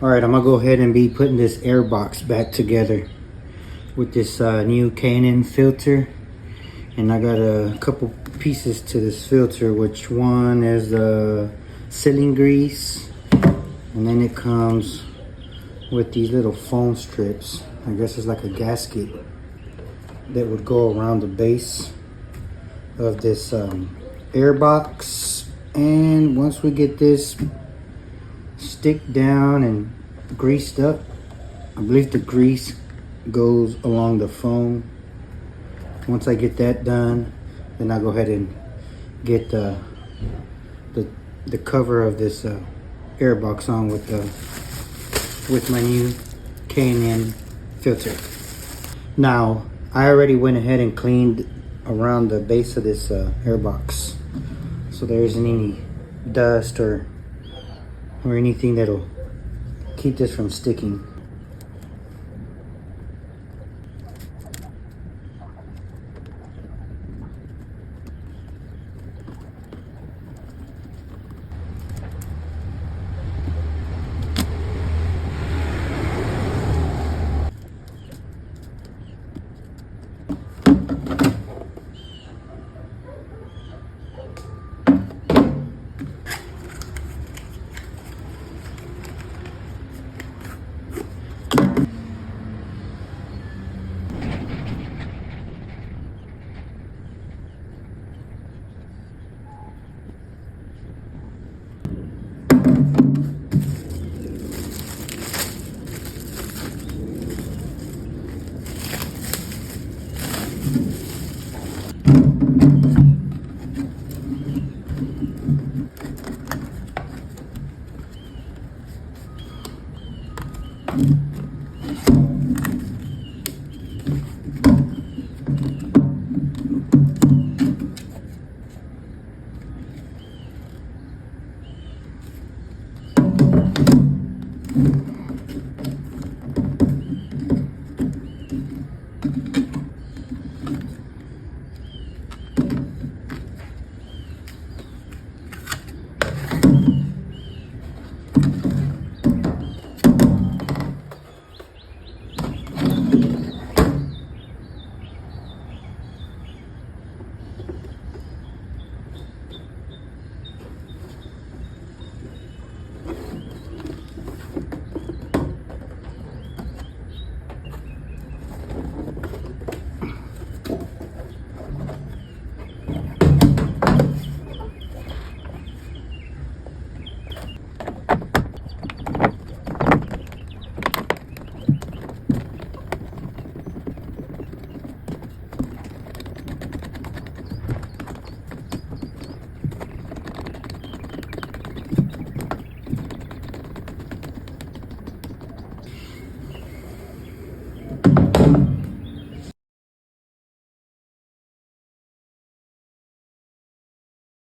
Alright, I'm gonna go ahead and be putting this air box back together with this new K&N filter. And I got a couple pieces to this filter, which one is the sealing grease, and then it comes with these little foam strips. I guess it's like a gasket that would go around the base of this air box. And once we get this stick down and greased up, I believe the grease goes along the foam. Once I get that done, then I'll go ahead and get the cover of this air box on with my new K&N filter. Now, I already went ahead and cleaned around the base of this air box, so there isn't any dust or anything that'll keep this from sticking.